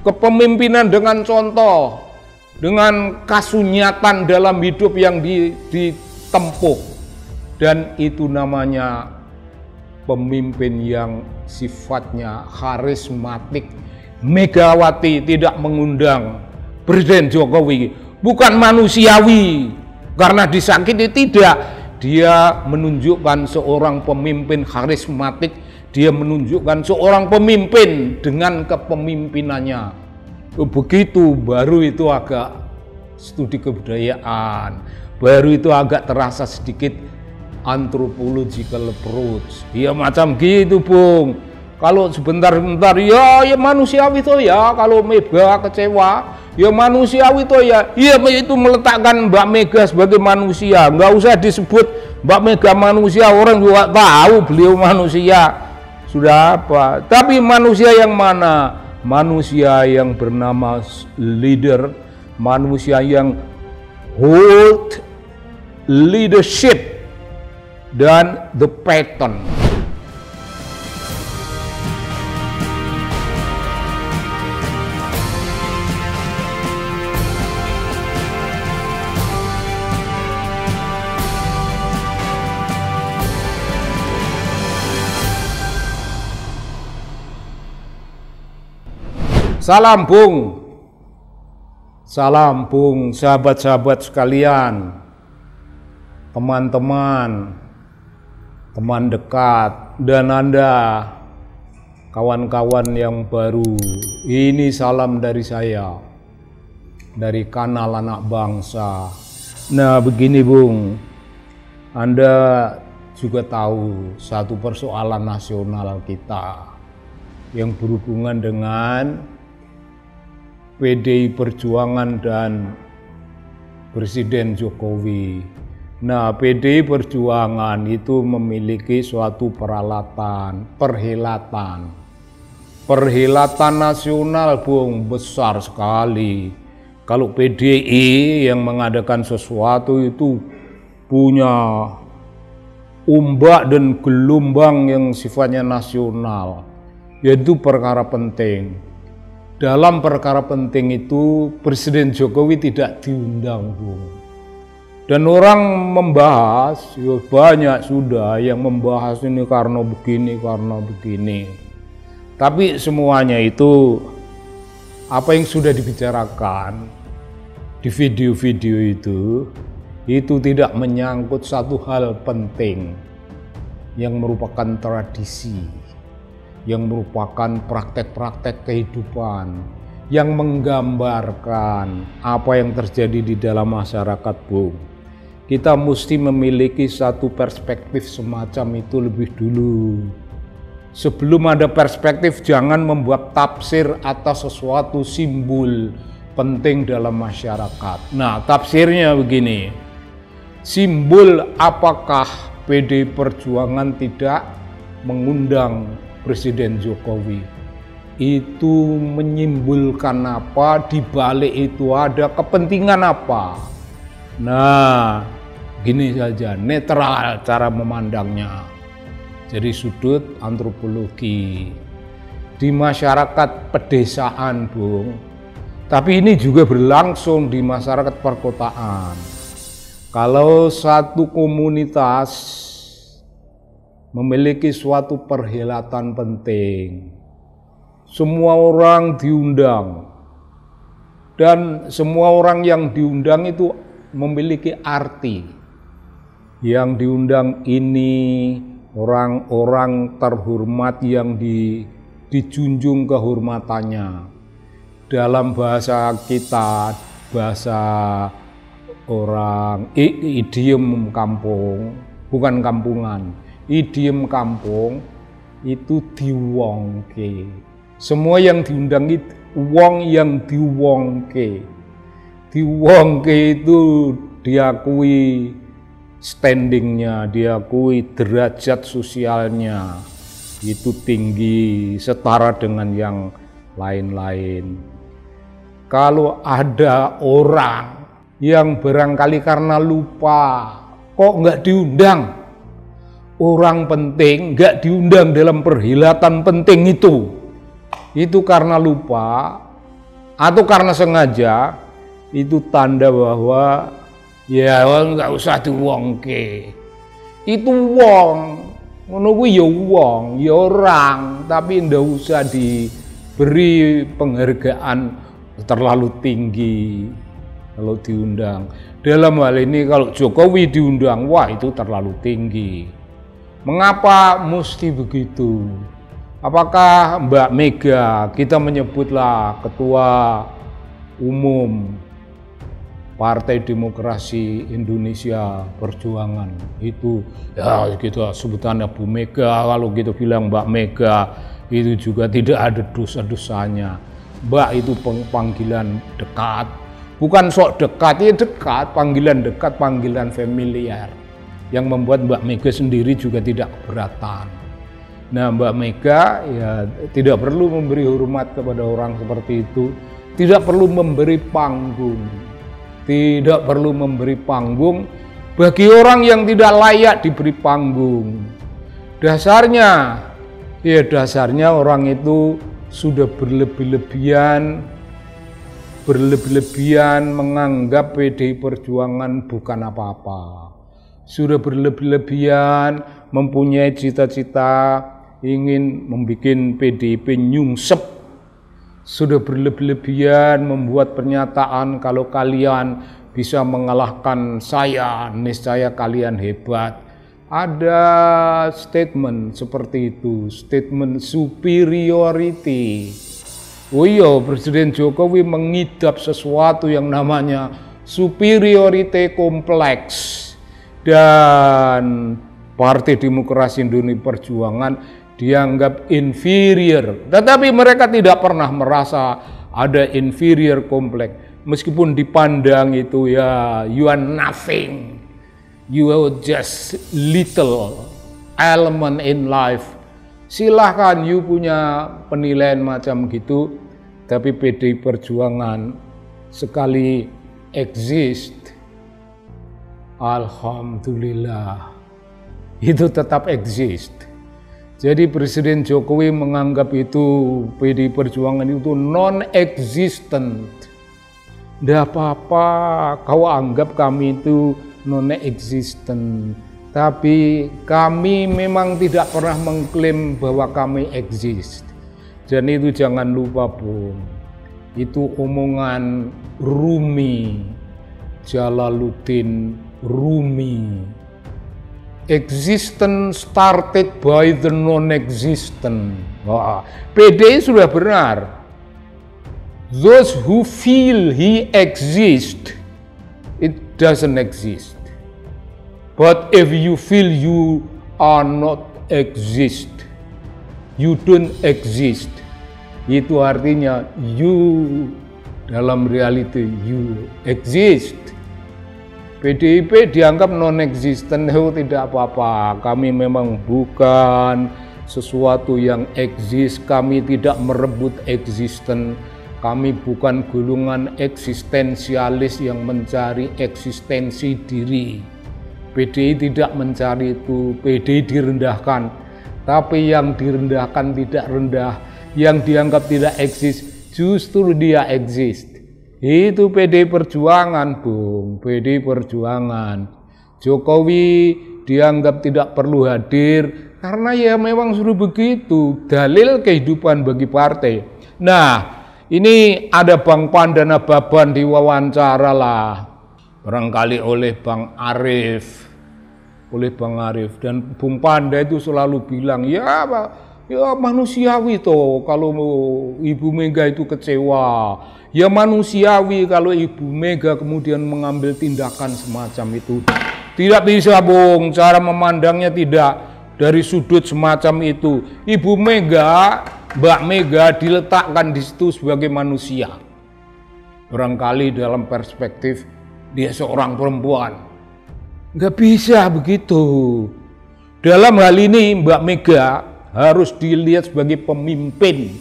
kepemimpinan dengan contoh, dengan kasunyatan dalam hidup yang ditempuh. Dan itu namanya pemimpin yang sifatnya karismatik. Megawati tidak mengundang Presiden Jokowi, bukan manusiawi karena disakiti, tidak. Dia menunjukkan seorang pemimpin karismatik, dia menunjukkan seorang pemimpin dengan kepemimpinannya. Begitu baru itu agak studi kebudayaan, baru itu agak terasa sedikit anthropological approach. Ya macam gitu, Bung. Kalau sebentar-bentar ya manusiawi itu ya, kalau Mega kecewa ya manusiawi itu ya. Iya, itu meletakkan Mbak Mega sebagai manusia. Nggak usah disebut Mbak Mega manusia, orang juga tahu beliau manusia. Sudah apa? Tapi manusia yang mana? Manusia yang bernama leader, manusia yang hold leadership dan the pattern. Salam Bung, sahabat-sahabat sekalian, teman-teman, teman dekat, dan Anda, kawan-kawan yang baru. Ini salam dari saya, dari kanal Anak Bangsa. Nah begini Bung, Anda juga tahu satu persoalan nasional kita yang berhubungan dengan PDI Perjuangan dan Presiden Jokowi. Nah, PDI Perjuangan itu memiliki suatu perhelatan nasional, Bung, besar sekali. Kalau PDI yang mengadakan sesuatu itu punya ombak dan gelombang yang sifatnya nasional, yaitu perkara penting. Dalam perkara penting itu Presiden Jokowi tidak diundang, Bung. Dan orang membahas, ya banyak sudah yang membahas ini karena begini. Tapi semuanya itu, apa yang sudah dibicarakan di video-video itu tidak menyangkut satu hal penting yang merupakan tradisi, yang merupakan praktek-praktek kehidupan, yang menggambarkan apa yang terjadi di dalam masyarakat, Bung. Kita mesti memiliki satu perspektif semacam itu lebih dulu. Sebelum ada perspektif, jangan membuat tafsir atas sesuatu simbol penting dalam masyarakat. Nah, tafsirnya begini. Simbol apakah PDI Perjuangan tidak mengundang Presiden Jokowi? Itu menyimbolkan apa? Di balik itu ada kepentingan apa? Nah, gini saja, netral cara memandangnya. Jadi sudut antropologi di masyarakat pedesaan, Bung. Tapi ini juga berlangsung di masyarakat perkotaan. Kalau satu komunitas memiliki suatu perhelatan penting, semua orang diundang, dan semua orang yang diundang itu memiliki arti. Yang diundang ini orang-orang terhormat yang dijunjung kehormatannya. Dalam bahasa kita, bahasa orang, idiom kampung, bukan kampungan, idiom kampung itu diwongke. Semua yang diundang itu wong yang diwongke. Diwongke itu diakui standingnya, diakui derajat sosialnya itu tinggi setara dengan yang lain-lain. Kalau ada orang yang barangkali karena lupa kok nggak diundang, orang penting nggak diundang dalam perhelatan penting itu karena lupa, atau karena sengaja, itu tanda bahwa ya nggak usah diwongke. Itu wong, ngono kuwi ya wong, ya orang, tapi ndak usah diberi penghargaan terlalu tinggi kalau diundang. Dalam hal ini kalau Jokowi diundang, wah itu terlalu tinggi. Mengapa mesti begitu? Apakah Mbak Mega, kita menyebutlah Ketua Umum Partai Demokrasi Indonesia Perjuangan, itu ya kita sebutannya Bu Mega, kalau kita bilang Mbak Mega itu juga tidak ada dosa-dosanya. Mbak itu panggilan dekat, bukan sok dekat, ya dekat, panggilan familiar yang membuat Mbak Mega sendiri juga tidak keberatan. Nah, Mbak Mega ya tidak perlu memberi hormat kepada orang seperti itu, tidak perlu memberi panggung. Tidak perlu memberi panggung bagi orang yang tidak layak diberi panggung. Dasarnya orang itu sudah berlebih-lebihan menganggap PDI Perjuangan bukan apa-apa. Sudah berlebih-lebihan mempunyai cita-cita ingin membuat PDIP nyungsep. Sudah berlebih-lebihan membuat pernyataan kalau kalian bisa mengalahkan saya, niscaya kalian hebat. Ada statement seperti itu, statement superiority. Oh iya, Presiden Jokowi mengidap sesuatu yang namanya superiority kompleks. Dan Partai Demokrasi Indonesia Perjuangan dianggap inferior, tetapi mereka tidak pernah merasa ada inferior kompleks, meskipun dipandang itu ya you are nothing, you are just little element in life. Silahkan you punya penilaian macam gitu, tapi PDI Perjuangan sekali exist, alhamdulillah itu tetap exist. Jadi Presiden Jokowi menganggap itu PDI Perjuangan itu non-existent. Tidak apa-apa kau anggap kami itu non-existent. Tapi kami memang tidak pernah mengklaim bahwa kami exist. Dan itu jangan lupa Bung, itu omongan Rumi, Jalaluddin Rumi. Existence started by the non-existent. Wah, PDI sudah benar. Those who feel he exists, it doesn't exist. But if you feel you are not exist, you don't exist. Itu artinya you dalam reality you exist. PDIP dianggap non-existent, tidak apa-apa. Kami memang bukan sesuatu yang eksis, kami tidak merebut eksisten. Kami bukan golongan eksistensialis yang mencari eksistensi diri. PDI tidak mencari itu, PDI direndahkan. Tapi yang direndahkan tidak rendah, yang dianggap tidak eksis, justru dia eksis. Itu PDI Perjuangan, Bung, PDI Perjuangan. Jokowi dianggap tidak perlu hadir karena ya memang sudah begitu, dalil kehidupan bagi partai. Nah, ini ada Bang Pandana Baban diwawancara lah, barangkali oleh Bang Arief, dan Bung Panda itu selalu bilang, ya manusiawi toh kalau Ibu Mega itu kecewa. Ya manusiawi kalau Ibu Mega kemudian mengambil tindakan semacam itu. Tidak bisa Bung, cara memandangnya tidak dari sudut semacam itu. Ibu Mega, Mbak Mega diletakkan di situ sebagai manusia. Barangkali dalam perspektif dia seorang perempuan. Nggak bisa begitu. Dalam hal ini Mbak Mega harus dilihat sebagai pemimpin.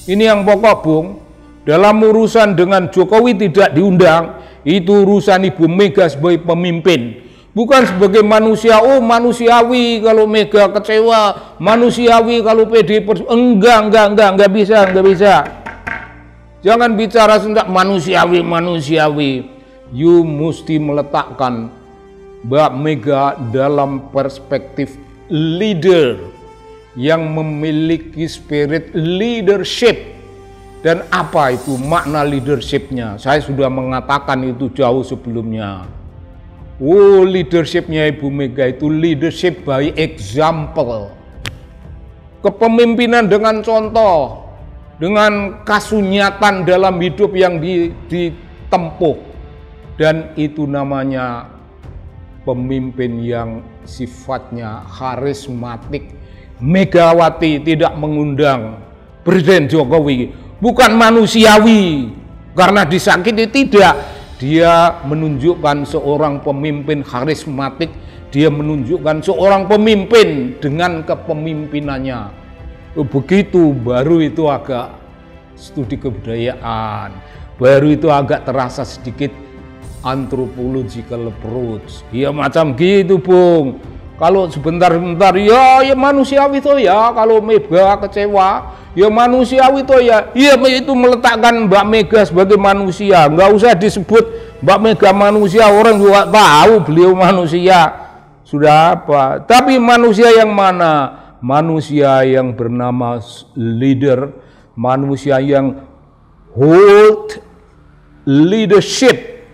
Ini yang pokok Bung. Dalam urusan dengan Jokowi tidak diundang, itu urusan Ibu Mega sebagai pemimpin. Bukan sebagai manusia, oh manusiawi kalau Mega kecewa, manusiawi kalau PDI enggak bisa. Jangan bicara tentang manusiawi. You mesti meletakkan Mbak Mega dalam perspektif leader yang memiliki spirit leadership. Dan apa itu makna leadershipnya? Saya sudah mengatakan itu jauh sebelumnya. Oh, leadershipnya Ibu Mega itu leadership by example. Kepemimpinan dengan contoh, dengan kasunyatan dalam hidup yang ditempuh. Dan itu namanya pemimpin yang sifatnya karismatik. Megawati tidak mengundang Presiden Jokowi, bukan manusiawi karena disakiti, tidak. Dia menunjukkan seorang pemimpin karismatik, dia menunjukkan seorang pemimpin dengan kepemimpinannya. Begitu baru itu agak studi kebudayaan, baru itu agak terasa sedikit anthropological approach. Ya macam gitu, Bung. Kalau sebentar-bentar ya manusiawi tuh ya, kalau Mega kecewa ya manusiawi tuh ya. Iya, itu meletakkan Mbak Mega sebagai manusia. Nggak usah disebut Mbak Mega manusia, orang juga tahu beliau manusia. Sudah apa? Tapi manusia yang mana? Manusia yang bernama leader, manusia yang hold leadership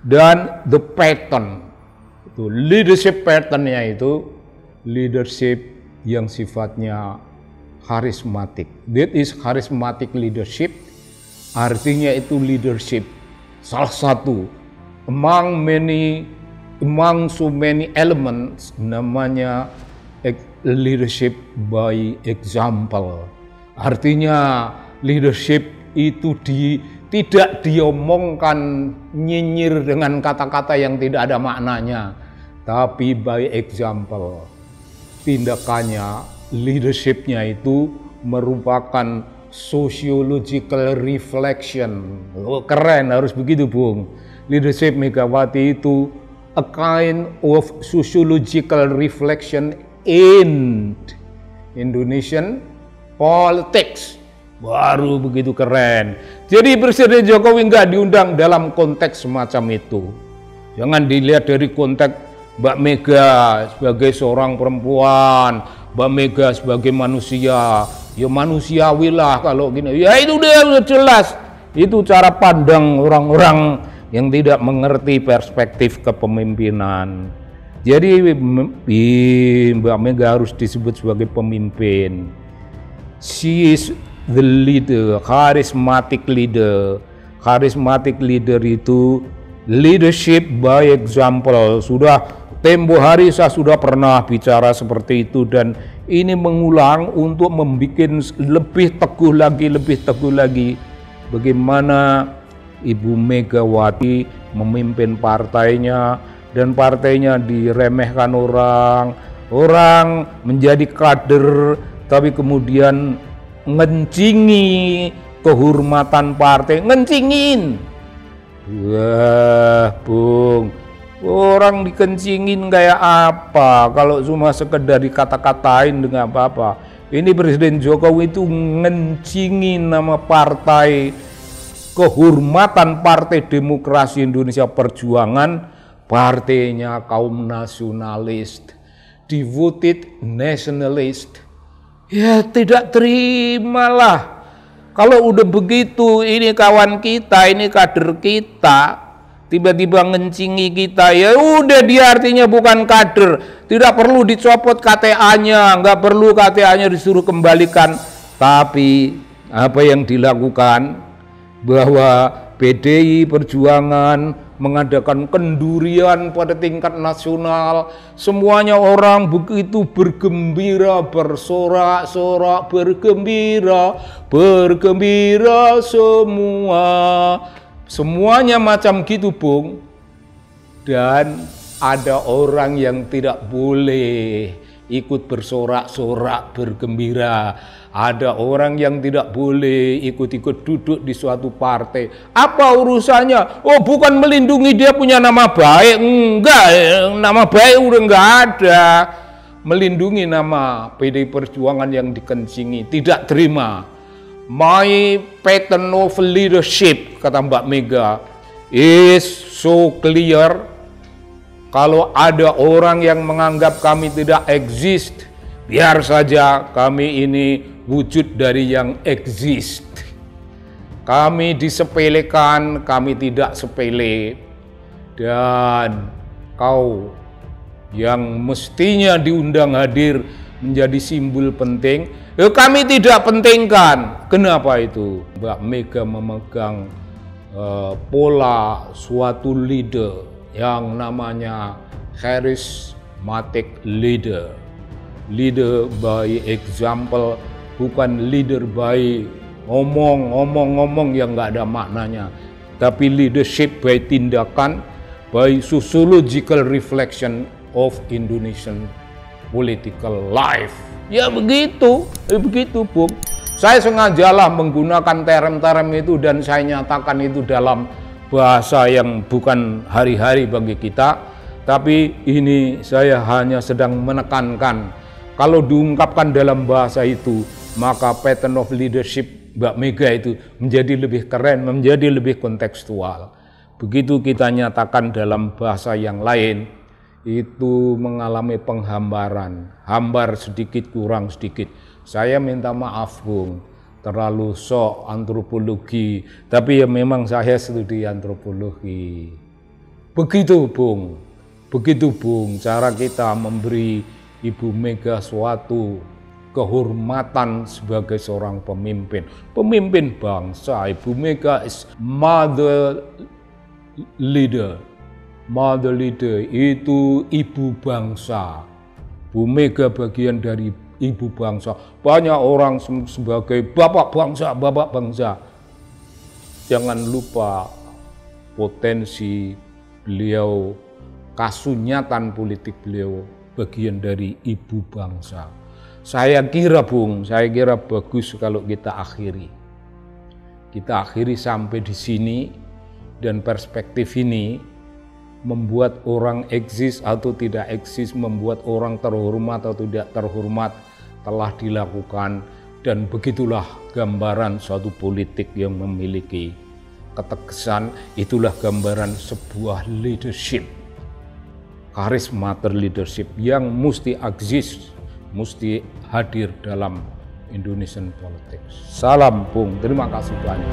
dan the pattern. Itu leadership patternnya itu leadership yang sifatnya karismatik. That is charismatic leadership. Artinya itu leadership salah satu among so many elements, namanya leadership by example. Artinya leadership itu tidak diomongkan nyinyir dengan kata-kata yang tidak ada maknanya, tapi by example. Tindakannya, leadershipnya itu merupakan sociological reflection. Oh, keren, harus begitu, Bung. Leadership Megawati itu a kind of sociological reflection in Indonesian politics. Baru begitu keren. Jadi Presiden Jokowi nggak diundang dalam konteks semacam itu. Jangan dilihat dari konteks Mbak Mega sebagai seorang perempuan, Mbak Mega sebagai manusia. Ya manusiawi lah kalau gini. Ya itu udah jelas. Itu cara pandang orang-orang yang tidak mengerti perspektif kepemimpinan. Jadi Mbak Mega harus disebut sebagai pemimpin. She is the leader, charismatic leader. Charismatic leader itu leadership by example. Sudah tempo hari saya sudah pernah bicara seperti itu, dan ini mengulang untuk membuat lebih teguh lagi bagaimana Ibu Megawati memimpin partainya, dan partainya diremehkan orang menjadi kader, tapi kemudian ngencingi kehormatan partai, ngencingin. Wah, Bung, orang dikencingin kayak apa kalau cuma sekedar dikata-katain dengan apa-apa. Ini Presiden Jokowi itu ngencingin nama partai, kehormatan Partai Demokrasi Indonesia Perjuangan, partainya kaum nasionalis, devoted nationalist. Ya tidak terimalah kalau udah begitu. Ini kawan kita, ini kader kita, tiba-tiba ngencingi kita. Ya udah, dia artinya bukan kader. Tidak perlu dicopot KTA-nya, nggak perlu KTA-nya disuruh kembalikan. Tapi apa yang dilakukan, bahwa PDI Perjuangan mengadakan kendurian pada tingkat nasional, semuanya orang begitu bergembira, bersorak-sorak, bergembira semuanya macam gitu, Bung. Dan ada orang yang tidak boleh ikut bersorak-sorak, bergembira. Ada orang yang tidak boleh ikut-ikut duduk di suatu partai. Apa urusannya? Oh, bukan melindungi dia punya nama baik. Enggak, nama baik udah enggak ada. Melindungi nama PDI Perjuangan yang dikencingi. Tidak terima. My pattern of leadership, kata Mbak Mega, is so clear. Kalau ada orang yang menganggap kami tidak exist, biar saja, kami ini wujud dari yang exist. Kami disepelekan, kami tidak sepele. Dan kau yang mestinya diundang hadir menjadi simbol penting, kami tidak pentingkan. Kenapa itu? Mbak Mega memegang pola suatu leader yang namanya charismatic leader. Leader by example, bukan leader by ngomong yang nggak ada maknanya, tapi leadership by tindakan, by sociological reflection of Indonesian political life. Ya begitu, Bung. Saya sengajalah menggunakan term-term itu dan saya nyatakan itu dalam bahasa yang bukan hari-hari bagi kita, tapi ini saya hanya sedang menekankan. Kalau diungkapkan dalam bahasa itu, maka pattern of leadership Mbak Mega itu menjadi lebih keren, menjadi lebih kontekstual. Begitu kita nyatakan dalam bahasa yang lain, itu mengalami penghambaran, hambar sedikit kurang sedikit. Saya minta maaf, Bung, terlalu sok antropologi, tapi ya memang saya studi antropologi. Begitu, Bung, cara kita memberi Ibu Mega suatu kehormatan sebagai seorang pemimpin bangsa. Ibu Mega is mother leader. Mother leader itu ibu bangsa. Bu Mega bagian dari ibu bangsa. Banyak orang sebagai bapak bangsa. Jangan lupa potensi beliau, kasunyatan politik beliau bagian dari ibu bangsa. Saya kira, Bung, bagus kalau kita akhiri. Kita akhiri sampai di sini, dan perspektif ini membuat orang eksis atau tidak eksis, membuat orang terhormat atau tidak terhormat telah dilakukan, dan begitulah gambaran suatu politik yang memiliki ketegasan. Itulah gambaran sebuah leadership, charismatic leadership yang mesti eksis, mesti hadir dalam Indonesian politics. Salam, Bung, terima kasih banyak.